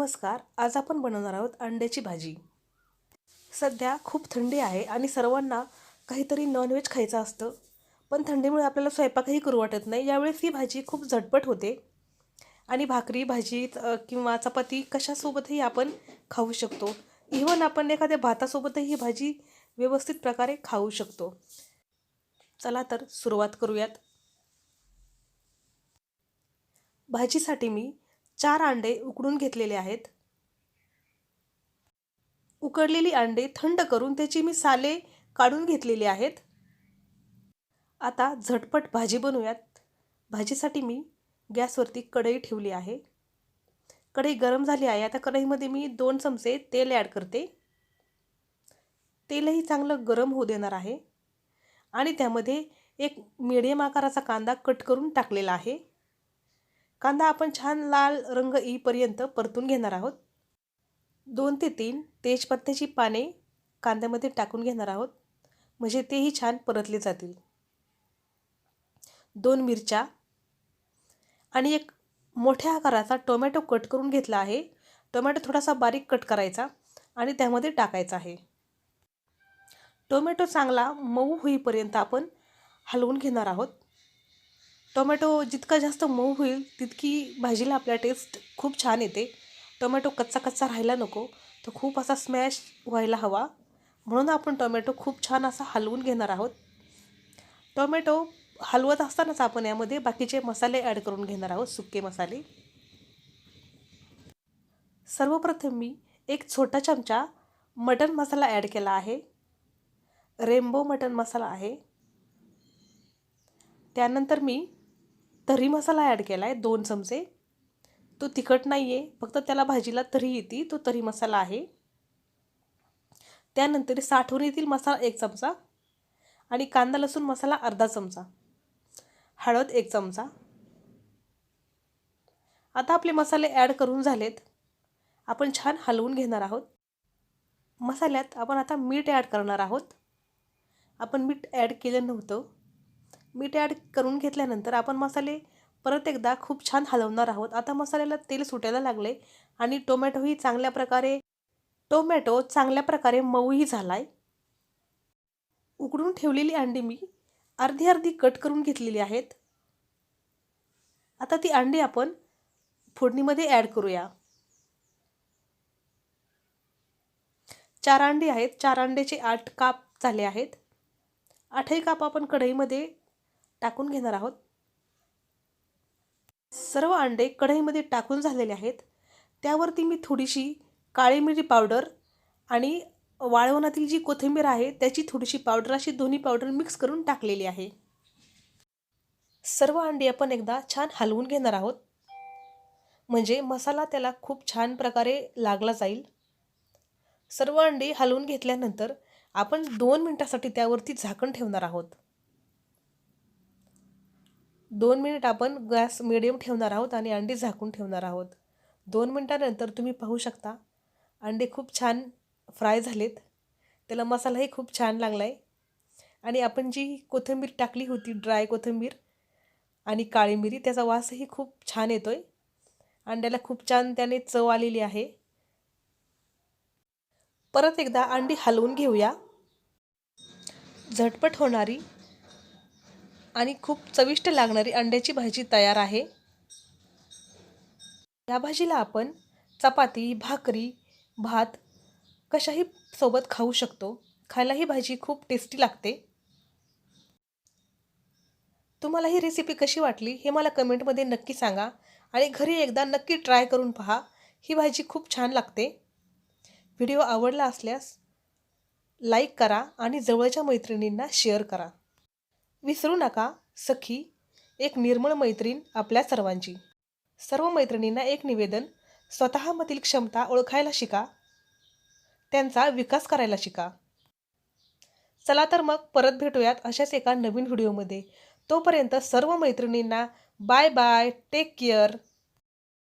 नमस्कार. आज आपण बनवणार आहोत अंड्याची भाजी. सध्या खूप थंडी आहे आणि सर्वांना काहीतरी नॉनव्हेज खायचं असतं. पण थंडीमुळे आपल्याला स्वयंपाकही करू वाटत नाही. यावेळेस ही भाजी खूप झटपट होते आणि भाकरी, भाजी किंवा चपाती कशासोबतही आपण खाऊ शकतो. इव्हन आपण एखाद्या भातासोबतही ही भाजी व्यवस्थित प्रकारे खाऊ शकतो. चला तर सुरुवात करूयात. भाजीसाठी मी 4 अंडे उकडून घेतलेले आहेत. उकडलेली अंडे थंड करून त्याची मी साले काढून घेतलेली आहेत. आता झटपट भाजी बनवूयात. भाजीसाठी मी गॅसवरती कढई ठेवली आहे. कढई गरम झाली आहे. आता कढईमध्ये मी 2 चमचे तेल ॲड करते. तेलही चांगलं गरम होऊ देणार आहे आणि त्यामध्ये एक मीडियम आकाराचा कांदा कट करून टाकलेला आहे. कांदा आपण छान लाल रंग येईपर्यंत परतून घेणार आहोत. 2 ते 3 तेजपत्त्याची पाने कांद्यामध्ये टाकून घेणार आहोत, म्हणजे तेही छान परतले जातील. 2 मिरच्या आणि एक मोठ्या आकाराचा टोमॅटो कट करून घेतला आहे. टोमॅटो थोडासा बारीक कट करायचा आणि त्यामध्ये टाकायचा आहे. टोमॅटो चांगला मऊ होईपर्यंत आपण हलवून घेणार आहोत. टोमॅटो जितका जास्त मऊ होईल तितकी भाजीला आपल्या टेस्ट खूप छान येते. टोमॅटो कच्चा कच्चा राहायला नको, तो खूप असा स्मॅश व्हायला हवा. म्हणून आपण टोमॅटो खूप छान असा हलवून घेणार आहोत. टोमॅटो हलवत असतानाच आपण यामध्ये बाकीचे मसाले ॲड करून घेणार आहोत, सुके मसाले. सर्वप्रथम मी एक छोटा चमचा मटण मसाला ॲड केला आहे. रेनबो मटण मसाला आहे. त्यानंतर मी तर्री मसाला ॲड केला आहे 2 चमचे. तो तिखट नाही आहे, फक्त त्याला भाजीला तर्री येते, तो तर्री मसाला आहे. त्यानंतर साठवण येथील मसाला 1 चमचा आणि कांदा लसूण मसाला अर्धा चमचा. हळद 1 चमचा. आता आपले मसाले ॲड करून झालेत. आपण छान हलवून घेणार आहोत. मसाल्यात आपण आता मीठ ॲड करणार आहोत. आपण मीठ ॲड केलं नव्हतं. मीठ ॲड करून घेतल्यानंतर आपण मसाले परत एकदा खूप छान हलवणार आहोत. आता मसाल्याला तेल सुटायला लागले आणि टोमॅटो चांगल्या प्रकारे मऊही झाला आहे. उकडून ठेवलेली अंडी मी अर्धी अर्धी कट करून घेतलेली आहेत. आता ती अंडी आपण फोडणीमध्ये ॲड करूया. 4 अंडी आहेत. 4 अंड्याचे 8 काप झाले आहेत. 8ही काप आपण कढईमध्ये टाकून घेणार आहोत. सर्व अंडे कढईमध्ये टाकून झालेले आहेत. त्यावरती मी थोडीशी काळी मिरी पावडर आणि वाळवणातील जी कोथिंबीर आहे त्याची थोडीशी पावडर, अशी दोन्ही पावडर मिक्स करून टाकलेली आहे. सर्व अंडी आपण एकदा छान हलवून घेणार आहोत, म्हणजे मसाला त्याला खूप छान प्रकारे लागला जाईल. सर्व अंडी हलवून घेतल्यानंतर आपण 2 मिनिटासाठी त्यावरती झाकण ठेवणार आहोत. 2 मिनिट आपण गॅस मिडियम ठेवणार आहोत आणि अंडी झाकून ठेवणार आहोत. 2 मिनिटानंतर तुम्ही पाहू शकता अंडे खूप छान फ्राय झालेत. त्याला मसालाही खूप छान लागला आहे आणि आपण जी कोथिंबीर टाकली होती, ड्राय कोथिंबीर आणि काळी मिरी, त्याचा वासही खूप छान येतोय. अंड्याला खूप छान त्याने चव आलेली आहे. परत एकदा अंडी हलवून घेऊया. झटपट होणारी आणि खूप चविष्ट लागणारी अंड्याची भाजी तयार आहे. या भाजीला आपण चपाती, भाकरी, भात कशाही सोबत खाऊ शकतो. खायला ही भाजी खूप टेस्टी लागते. तुम्हाला ही रेसिपी कशी वाटली हे मला कमेंटमध्ये नक्की सांगा आणि घरी एकदा नक्की ट्राय करून पहा. ही भाजी खूप छान लागते. व्हिडिओ आवडला असल्यास लाईक करा आणि जवळच्या मैत्रिणींना शेअर करा. विसरू नका, सखी एक निर्मळ मैत्रीण आपल्या सर्वांची. सर्व मैत्रिणींना एक निवेदन, स्वतःमधील क्षमता ओळखायला शिका, त्यांचा विकास करायला शिका. चला तर मग परत भेटूयात अशाच एका नवीन व्हिडिओमध्ये. तोपर्यंत सर्व मैत्रिणींना बाय बाय, टेक केअर.